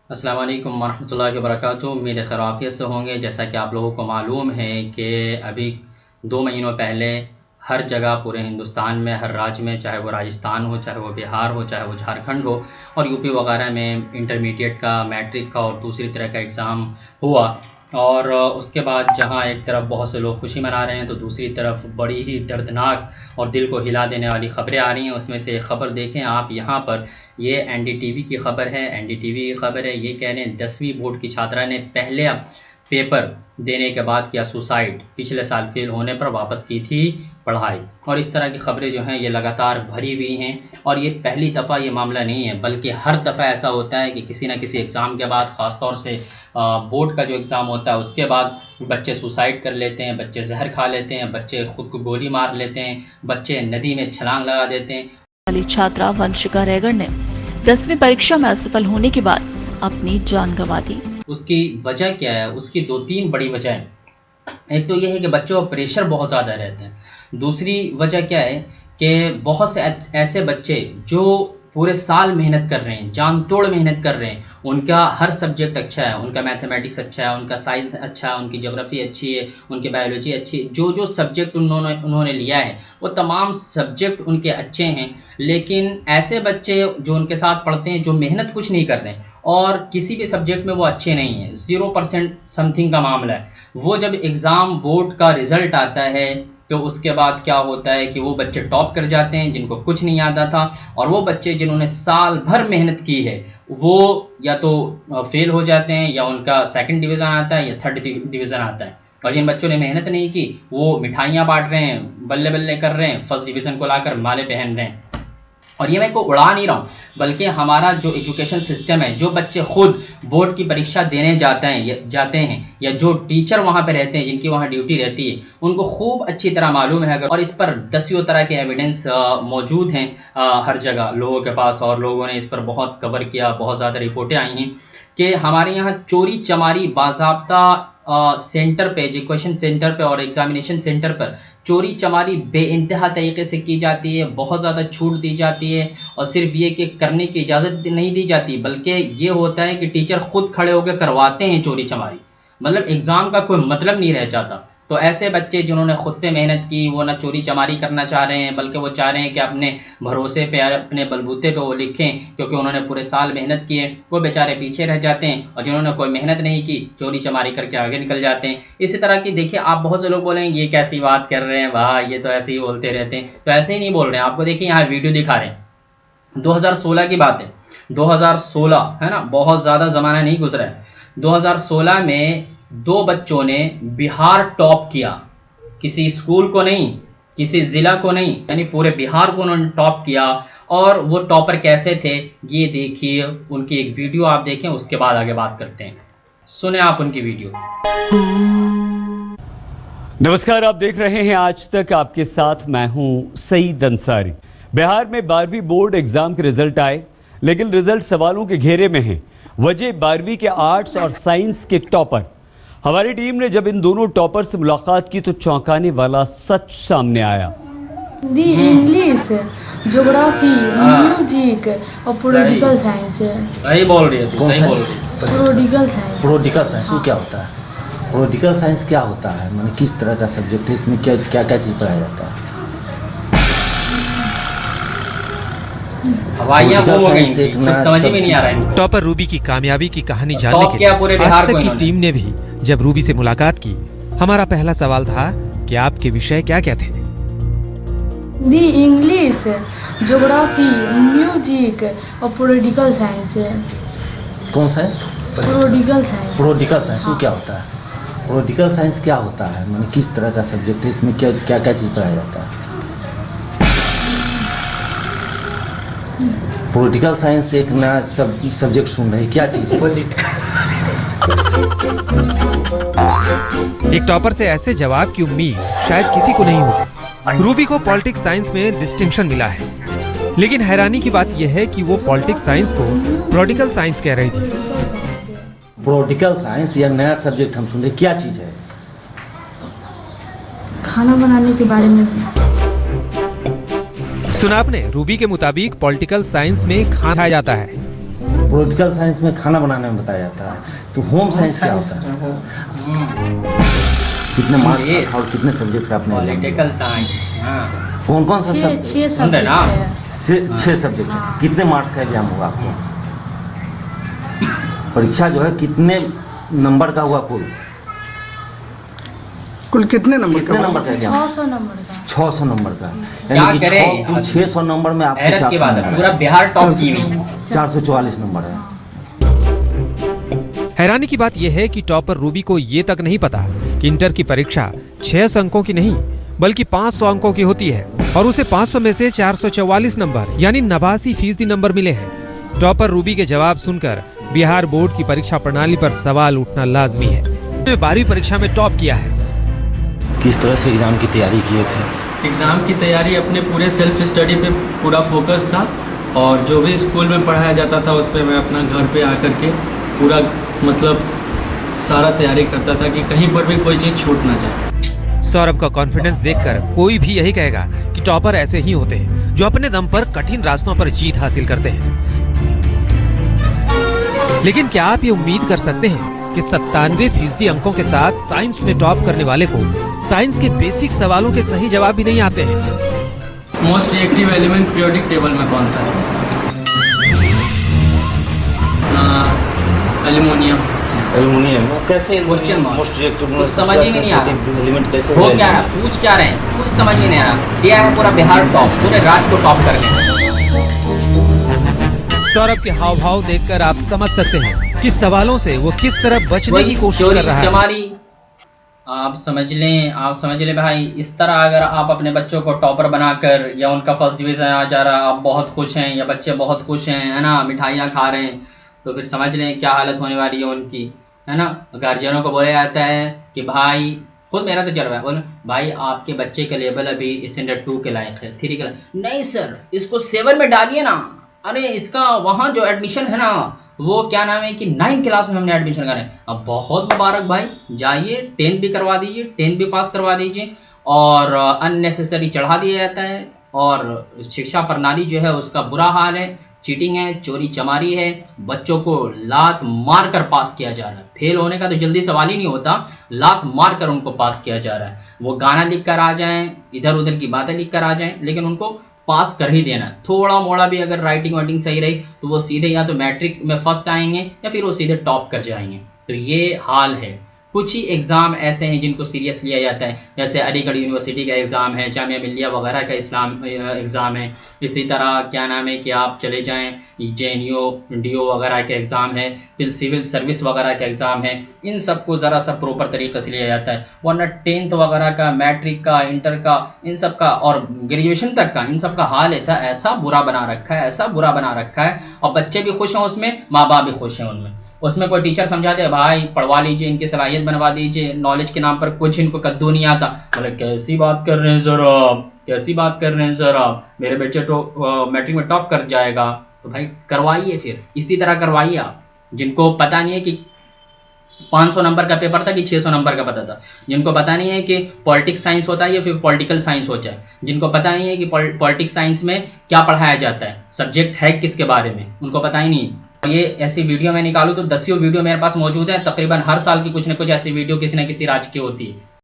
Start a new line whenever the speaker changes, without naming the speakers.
अस्सलाम वालेकुम वरहमतुल्लाहि वबरकातुहू। उम्मीद है खैर आफियत से होंगे। जैसा कि आप लोगों को मालूम है कि अभी 2 महीनों पहले हर जगह पूरे हिंदुस्तान में, हर राज्य में, चाहे वो राजस्थान हो, चाहे वो बिहार हो, चाहे वो झारखंड हो और यूपी वगैरह में इंटरमीडिएट का, मैट्रिक का और दूसरी तरह का एग्ज़ाम हुआ। और उसके बाद जहाँ एक तरफ बहुत से लोग खुशी मना रहे हैं तो दूसरी तरफ बड़ी ही दर्दनाक और दिल को हिला देने वाली ख़बरें आ रही हैं। उसमें से एक ख़बर देखें आप यहाँ पर, ये एनडीटीवी की ख़बर है। एनडीटीवी की ख़बर है, ये कह रहे हैं 10वीं बोर्ड की छात्रा ने पहले पेपर देने के बाद किया सुसाइड। पिछले साल फेल होने पर वापस की थी पढ़ाई। और इस तरह की ख़बरें जो हैं ये लगातार भरी हुई हैं। और ये पहली दफ़ा ये मामला नहीं है, बल्कि हर दफ़ा ऐसा होता है कि किसी न किसी एग्ज़ाम के बाद, ख़ास तौर से बोर्ड का जो एग्ज़ाम होता है उसके बाद बच्चे सुसाइड कर लेते हैं, बच्चे जहर खा लेते हैं, बच्चे ख़ुद को गोली मार लेते हैं, बच्चे नदी में छलांग लगा देते हैं।
वाली छात्रा वंशिका रैगर ने 10वीं परीक्षा में असफल होने के बाद अपनी जान गंवा दी।
उसकी वजह क्या है? उसकी 2-3 बड़ी वजह हैं। एक तो ये है कि बच्चों का प्रेशर बहुत ज़्यादा रहता है। दूसरी वजह क्या है कि बहुत से ऐसे बच्चे जो पूरे साल मेहनत कर रहे हैं, जान तोड़ मेहनत कर रहे हैं, उनका हर सब्जेक्ट अच्छा है, उनका मैथमेटिक्स अच्छा है, उनका साइंस अच्छा है, उनकी ज्योग्राफी अच्छी है, उनकी बायोलॉजी अच्छी है, जो सब्जेक्ट उन्होंने लिया है वो तमाम सब्जेक्ट उनके अच्छे हैं। लेकिन ऐसे बच्चे जो उनके साथ पढ़ते हैं, जो मेहनत कुछ नहीं कर रहे हैं और किसी भी सब्जेक्ट में वो अच्छे नहीं हैं, 0% समथिंग का मामला है, वो जब एग्ज़ाम बोर्ड का रिज़ल्ट आता है तो उसके बाद क्या होता है कि वो बच्चे टॉप कर जाते हैं जिनको कुछ नहीं आता था। और वो बच्चे जिन्होंने साल भर मेहनत की है वो या तो फेल हो जाते हैं, या उनका सेकंड डिवीज़न आता है या थर्ड डिवीज़न आता है। और जिन बच्चों ने मेहनत नहीं की वो मिठाइयाँ बांट रहे हैं, बल्ले बल्ले कर रहे हैं, फर्स्ट डिवीज़न को लाकर माले पहन रहे हैं। और ये मैं को उड़ा नहीं रहा हूँ, बल्कि हमारा जो एजुकेशन सिस्टम है, जो बच्चे खुद बोर्ड की परीक्षा देने जाते हैं या जो टीचर वहाँ पे रहते हैं, जिनकी वहाँ ड्यूटी रहती है, उनको खूब अच्छी तरह मालूम है। अगर और इस पर दसियों तरह के एविडेंस मौजूद हैं हर जगह लोगों के पास, और लोगों ने इस पर बहुत कवर किया, बहुत ज़्यादा रिपोर्टें आई हैं कि हमारे यहाँ चोरी चमारी बाज़ाब्ता सेंटर पे, एजुकेशन सेंटर पे और एग्ज़ामिनेशन सेंटर पर चोरी चमारी बेइंतहा तरीके से की जाती है। बहुत ज़्यादा छूट दी जाती है और सिर्फ ये कि करने की इजाज़त नहीं दी जाती, बल्कि ये होता है कि टीचर खुद खड़े होकर करवाते हैं चोरी चमारी। मतलब एग्ज़ाम का कोई मतलब नहीं रह जाता। तो ऐसे बच्चे जिन्होंने खुद से मेहनत की, वो ना चोरी चमारी करना चाह रहे हैं, बल्कि वो चाह रहे हैं कि अपने भरोसे पे, अपने बलबूते पे वो लिखें, क्योंकि उन्होंने पूरे साल मेहनत की है। वो बेचारे पीछे रह जाते हैं और जिन्होंने कोई मेहनत नहीं की चोरी चमारी करके आगे निकल जाते हैं। इसी तरह की देखिए, आप बहुत से लोग बोलेंगे ये कैसी बात कर रहे हैं भाई, ये तो ऐसे ही बोलते रहते हैं। तो ऐसे ही नहीं बोल रहे हैं, आपको देखिए यहाँ वीडियो दिखा रहे हैं। 2016 की बात है, 2016 है ना, बहुत ज़्यादा ज़माना नहीं गुजरा है। 2016 में 2 बच्चों ने बिहार टॉप किया, किसी स्कूल को नहीं, किसी ज़िला को नहीं, यानी पूरे बिहार को उन्होंने टॉप किया। और वो टॉपर कैसे थे ये देखिए, उनकी एक वीडियो आप देखें, उसके बाद आगे बात करते हैं। सुने आप उनकी वीडियो।
नमस्कार, आप देख रहे हैं आज तक, आपके साथ मैं हूं सईद अंसारी। बिहार में 12वीं बोर्ड एग्जाम के रिजल्ट आए, लेकिन रिजल्ट सवालों के घेरे में है। वजह 12वीं के आर्ट्स और साइंस के टॉपर। हमारी टीम ने जब इन दोनों टॉपर से मुलाकात की तो चौंकाने वाला सच सामने आया।
दी इंग्लिश, ज्योग्राफी, म्यूजिक और पॉलिटिकल साइंस।
सही बोल रही है, सही बोल रही है।
Political science.
पॉलिटिकल साइंस वो क्या होता है? पॉलिटिकल साइंस क्या होता है, मतलब किस तरह का सब्जेक्ट है, इसमें क्या क्या क्या चीज़ पढ़ाया जाता है?
हवाइयाँ वो हो गई थी, कुछ समझ में नहीं आ रहा है।
टॉपर रूबी की कामयाबी की कहानी जानने के लिए आज तक की टीम ने भी जब रूबी से मुलाकात की, हमारा पहला सवाल था कि आपके विषय क्या क्या थे।
दी इंग्लिश, ज्योग्राफी, म्यूजिक और पॉलिटिकल साइंस।
कौन science?
Political science.
Political science वो क्या होता है? पॉलिटिकल साइंस क्या होता है, मतलब किस तरह का सब्जेक्ट है, इसमें क्या क्या क्या चीज़ पढ़ाया जाता है? पॉलिटिकल साइंस एक नया सब्जेक्ट सुन रहे हैं, क्या चीज़ है?
एक टॉपर से ऐसे जवाब की उम्मीद शायद किसी को नहीं होगी। रूबी को पॉलिटिक्स साइंस में डिस्टिंक्शन मिला है, लेकिन हैरानी की बात यह है कि वो पॉलिटिक्स साइंस को पॉलिटिकल साइंस कह रही थी।
पॉलिटिकल साइंस या नया सब्जेक्ट हम सुन रहे, क्या चीज़ है?
खाना बनाने के बारे में।
सुना आपने, रूबी के मुताबिक पॉलिटिकल साइंस में खाना खाया जाता है।
पॉलिटिकल साइंस में खाना बनाने में बताया जाता है, तो होम साइंस क्या होता है? कितने मार्क्स
Yes.
का और कितने सब्जेक्ट का आपने एग्जाम दिया?
पॉलिटिकल साइंस, हाँ।
कौन कौन सा
छः
सब?
सुन रहे ना?
सब्जेक्ट है।
6 सब्जेक्ट। कितने मार्क्स का एग्जाम हुआ आपको? परीक्षा जो है कितने नंबर का हुआ कुल?
कुल कितने नंबर
कितने
का?
नंबर का एग्जाम?
600 नंबर का।
600 नंबर का।
क्या
यानी कि
करें?
कुल 600 नंबर में आपको
हैरत की
400
बात है,
नंबर
पूरा
है।
बिहार टॉप की हुई।
444 नंबर है।
हैरानी की बात यह है कि टॉपर रूबी को ये तक नहीं पता कि इंटर की परीक्षा 600 अंकों की नहीं बल्कि 500 अंकों की होती है और उसे 500 में से 444 नंबर यानी 89% नंबर मिले हैं। टॉपर रूबी के जवाब सुनकर बिहार बोर्ड की परीक्षा प्रणाली पर सवाल उठना लाजमी है। 12वीं परीक्षा में टॉप किया है।
किस तरह से एग्जाम की तैयारी किए थे?
एग्ज़ाम की तैयारी अपने पूरे सेल्फ स्टडी पे पूरा फोकस था और जो भी स्कूल में पढ़ाया जाता था उस पर मैं अपना घर पे आकर के पूरा मतलब सारा तैयारी करता था कि कहीं पर भी कोई चीज़ छूट ना जाए।
सौरभ का कॉन्फिडेंस देखकर कोई भी यही कहेगा कि टॉपर ऐसे ही होते हैं जो अपने दम पर कठिन रास्तों पर जीत हासिल करते हैं। लेकिन क्या आप ये उम्मीद कर सकते हैं कि 97% अंकों के साथ साइंस में टॉप करने वाले को साइंस के बेसिक सवालों के सही जवाब भी नहीं आते हैं?
Most reactive element periodic table में कौन सा है? एल्युमिनियम।
एल्युमिनियम कैसे?
Question mark.
मोस्ट रिएक्टिव
कुछ समझ ही नहीं आ रहा।
एलिमेंट कैसे?
हो क्या रहा, पूछ क्या रहे हैं, कुछ समझ में नहीं आ रहा। दिया है पूरा बिहार टॉप, पूरे राज्य को टॉप कर लिया।
सौरभ के हाव भाव देखकर आप समझ सकते हैं कि सवालों से वो किस तरह बचने की कोशिश कर रहा है।
चमारी आप समझ लें भाई। इस तरह अगर आप अपने बच्चों को टॉपर बनाकर या उनका फर्स्ट डिवीज़न आ जा रहा, आप बहुत खुश हैं या बच्चे बहुत खुश हैं, है ना, मिठाइयाँ खा रहे हैं, तो फिर समझ लें क्या हालत होने वाली है उनकी, है ना। गार्जियनों को बोला जाता है कि भाई, खुद मेरा तो चल रहा है, बोले भाई आपके बच्चे का लेवल अभी स्टैंडर्ड 2 के लायक है, 3 के लायक नहीं सर, इसको 7 में डालिए ना। अरे इसका वहाँ जो एडमिशन है ना, वो क्या नाम है कि 9 क्लास में हमने एडमिशन करा है। अब बहुत मुबारक भाई, जाइए 10th भी करवा दीजिए, 10th भी पास करवा दीजिए। और अननेसेसरी चढ़ा दिया जाता है और शिक्षा प्रणाली जो है उसका बुरा हाल है। चीटिंग है, चोरी चमारी है, बच्चों को लात मार कर पास किया जा रहा है। फेल होने का तो जल्दी सवाल ही नहीं होता, लात मार कर उनको पास किया जा रहा है। वो गाना लिख कर आ जाएं, इधर उधर की बातें लिख कर आ जाएं, लेकिन उनको पास कर ही देना। थोड़ा मोड़ा भी अगर राइटिंग वाइटिंग सही रही तो वो सीधे या तो मैट्रिक में फर्स्ट आएंगे या फिर वो सीधे टॉप कर जाएंगे। तो ये हाल है। कुछ ही एग्ज़ाम ऐसे हैं जिनको सीरियस लिया जाता है, जैसे अलीगढ़ यूनिवर्सिटी का एग्ज़ाम है, जामिया मिल्लिया वगैरह का एग्ज़ाम है। इसी तरह क्या नाम है कि आप चले जाएं JNU DO वगैरह का एग्ज़ाम है, फिर सिविल सर्विस वगैरह का एग्ज़ाम है। इन सब को ज़रा सा प्रॉपर तरीके से लिया जाता है, वरना 10th वगैरह का, मैट्रिक का, इंटर का, इन सब का और ग्रेजुएशन तक का, इन सब का हाल था ऐसा बुरा बना रखा है, ऐसा बुरा बना रखा है। और बच्चे भी खुश हैं उसमें, माँ बाप भी खुश हैं उनमें। उसमें कोई टीचर समझाते हैं भाई पढ़वा लीजिए, इनकी सलाहियत बनवा दीजिए, नॉलेज के नाम पर कुछ इनको कद्दू नहीं आता। बोले कैसी बात कर रहे हैं सर आप, कैसी बात कर रहे हैं सर आप, मेरे बच्चे तो मैट्रिक में टॉप कर जाएगा। तो भाई करवाइए, फिर इसी तरह करवाइए आप। जिनको पता नहीं है कि 500 नंबर का पेपर था कि 600 नंबर का पता था, जिनको पता नहीं है कि पॉलिटिक्स साइंस होता है या फिर पॉलिटिकल साइंस होता है, जिनको पता नहीं है कि पॉलिटिक्स साइंस में क्या पढ़ाया जाता है, सब्जेक्ट है किसके बारे में, उनको पता ही नहीं। ये ऐसी वीडियो मैं निकालूँ तो 10 वीडियो मेरे पास मौजूद है। तकरीबन हर साल की कुछ न कुछ ऐसी वीडियो किसी न किसी राज्य की होती है।